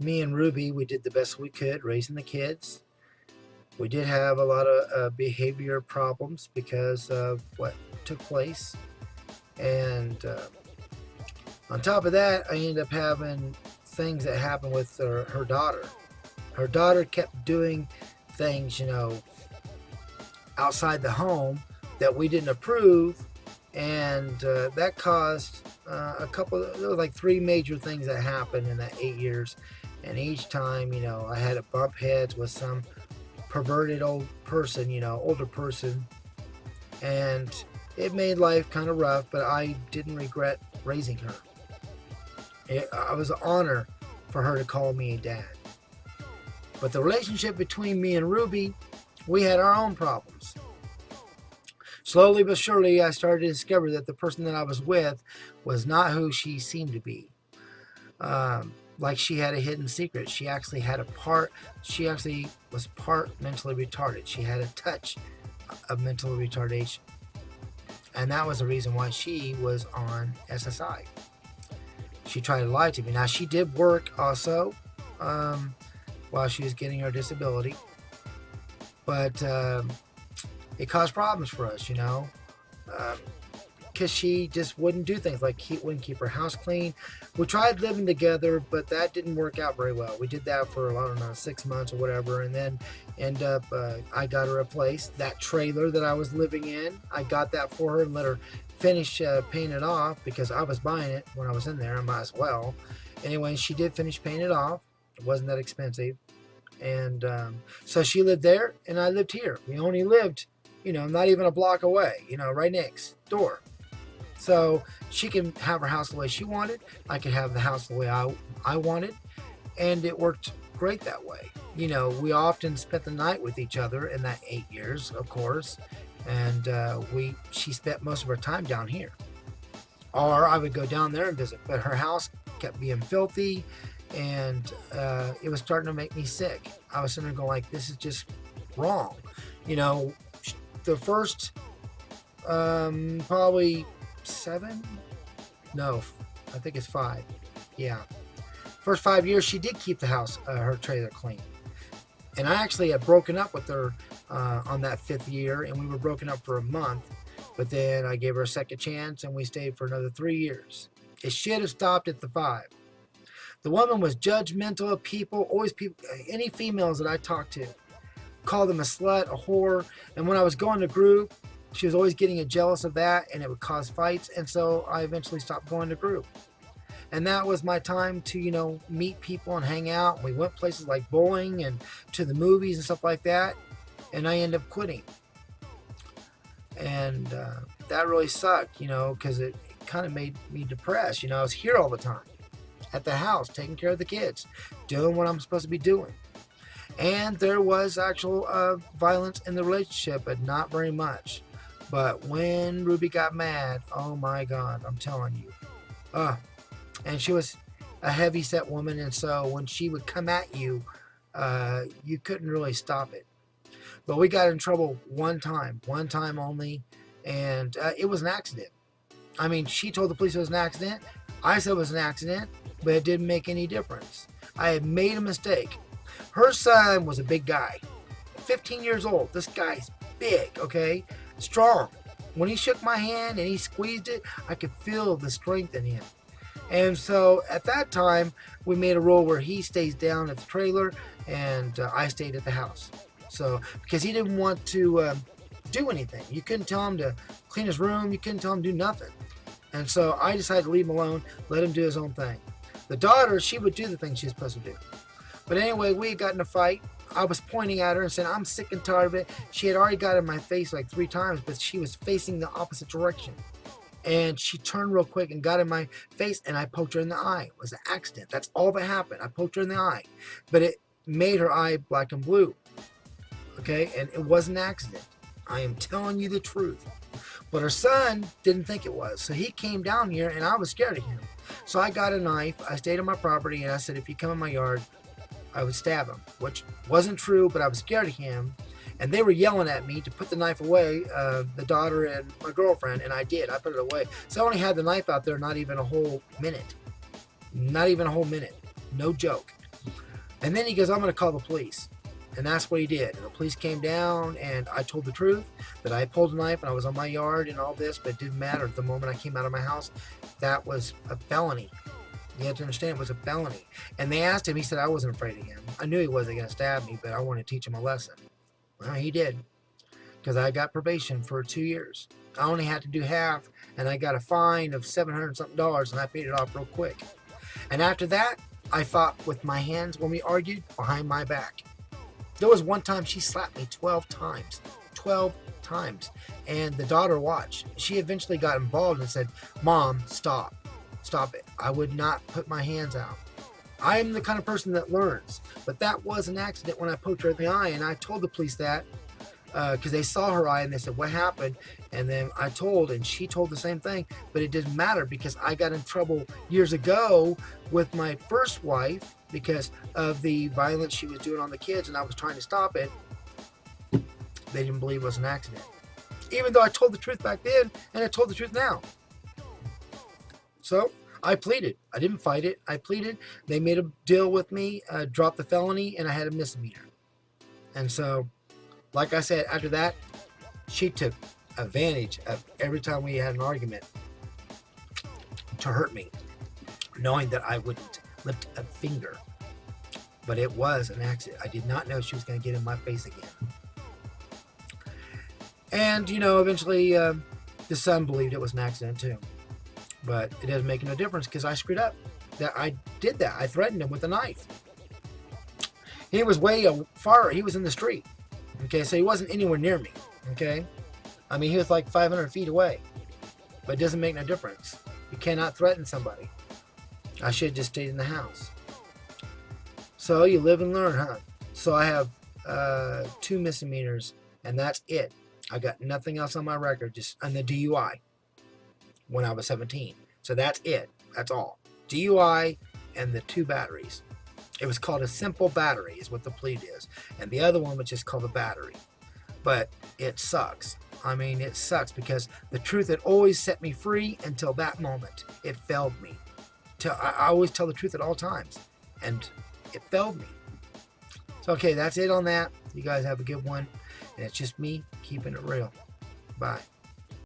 Me and Ruby, we did the best we could raising the kids. We did have a lot of behavior problems because of what took place. And on top of that, I ended up having things that happened with her daughter. Her daughter kept doing things, outside the home that we didn't approve, and that caused there were like three major things that happened in that 8 years. And each time, I had to bump heads with some perverted old person, older person, and it made life kind of rough, but I didn't regret raising her. It was an honor for her to call me a dad. But the relationship between me and Ruby, we had our own problems. Slowly but surely, I started to discover that the person that I was with was not who she seemed to be. Like she had a hidden secret. She actually was part mentally retarded. She had a touch of mental retardation. And that was the reason why she was on SSI. She tried to lie to me. Now, she did work also while she was getting her disability. But it caused problems for us, because she just wouldn't do things like wouldn't keep her house clean. We tried living together, but that didn't work out very well. We did that for, I don't know, 6 months or whatever, and then I got her a place. That trailer that I was living in, I got that for her and let her finish paying it off because I was buying it when I was in there. I might as well. Anyway, she did finish paying it off. It wasn't that expensive. And so she lived there and I lived here. We only lived, not even a block away, right next door. So she can have her house the way she wanted. I could have the house the way I wanted. And it worked great that way. We often spent the night with each other in that 8 years, of course. And she spent most of her time down here. Or I would go down there and visit. But her house kept being filthy. And it was starting to make me sick. I was sitting there going like, this is just wrong. The first probably 7, no, I think it's 5. Yeah, first 5 years she did keep the house, her trailer clean. And I actually had broken up with her on that 5th year, and we were broken up for a month. But then I gave her a second chance, and we stayed for another 3 years. It should have stopped at the 5. The woman was judgmental of people, any females that I talked to, called them a slut, a whore. And when I was going to group, she was always getting jealous of that, and it would cause fights. And so I eventually stopped going to group. And that was my time to, meet people and hang out. We went places like bowling and to the movies and stuff like that. And I ended up quitting. And that really sucked, because it kind of made me depressed. I was here all the time at the house, taking care of the kids, doing what I'm supposed to be doing. And there was actual violence in the relationship, but not very much. But when Ruby got mad, oh my God, I'm telling you. And she was a heavy-set woman, and so when she would come at you, you couldn't really stop it. But we got in trouble one time only, and it was an accident. I mean, she told the police it was an accident. I said it was an accident, but it didn't make any difference. I had made a mistake. Her son was a big guy, 15 years old. This guy's big, okay? Strong. When he shook my hand and he squeezed it, I could feel the strength in him. And so at that time, we made a rule where he stays down at the trailer and I stayed at the house. So, because he didn't want to do anything. You couldn't tell him to clean his room. You couldn't tell him to do nothing. And so I decided to leave him alone, let him do his own thing. The daughter, she would do the things she was supposed to do. But anyway, we got in a fight. I was pointing at her and saying, I'm sick and tired of it. She had already got in my face like 3 times, but she was facing the opposite direction. And she turned real quick and got in my face, and I poked her in the eye. It was an accident. That's all that happened. I poked her in the eye. But it made her eye black and blue. Okay? And it was an accident. I am telling you the truth. But her son didn't think it was. So he came down here, and I was scared of him. So I got a knife. I stayed on my property, and I said, if you come in my yard, I would stab him. Which wasn't true, but I was scared of him. And they were yelling at me to put the knife away, the daughter and my girlfriend, and I did. I put it away. So I only had the knife out there not even a whole minute. Not even a whole minute. No joke. And then he goes, I'm going to call the police. And that's what he did. And the police came down, and I told the truth that I pulled a knife and I was on my yard and all this, but it didn't matter. The moment I came out of my house, that was a felony. You have to understand, it was a felony. And they asked him, he said, I wasn't afraid of him. I knew he wasn't going to stab me, but I wanted to teach him a lesson. Well, he did, because I got probation for 2 years. I only had to do half, and I got a fine of $700 something, and I paid it off real quick. And after that, I fought with my hands when we argued behind my back. There was one time she slapped me 12 times. 12 times. And the daughter watched. She eventually got involved and said, Mom, stop. Stop it. I would not put my hands out. I am the kind of person that learns. But that was an accident when I poked her in the eye. And I told the police that because they saw her eye and they said, what happened? And then I told, and she told the same thing. But it didn't matter because I got in trouble years ago with my first wife because of the violence she was doing on the kids, and I was trying to stop it. They didn't believe it was an accident. Even though I told the truth back then, and I told the truth now. So I pleaded. I didn't fight it. I pleaded. They made a deal with me, dropped the felony, and I had a misdemeanor. And so, like I said, after that, she took advantage of every time we had an argument to hurt me, knowing that I wouldn't lift a finger. But it was an accident. I did not know she was going to get in my face again. And, eventually the son believed it was an accident too. But it doesn't make no difference because I screwed up. That I did that. I threatened him with a knife. He was way far. He was in the street. Okay, so he wasn't anywhere near me. Okay? I mean, he was like 500 feet away. But it doesn't make no difference. You cannot threaten somebody. I should have just stayed in the house. So you live and learn, huh? So I have 2 misdemeanors, and that's it. I got nothing else on my record, just on the DUI when I was 17. So that's it. That's all. DUI and the 2 batteries. It was called a simple battery is what the plea is. And the other one was just called a battery. But it sucks. I mean, it sucks because the truth had always set me free until that moment. It failed me. I always tell the truth at all times. And it failed me. So, okay, that's it on that. You guys have a good one. And it's just me keeping it real. Bye.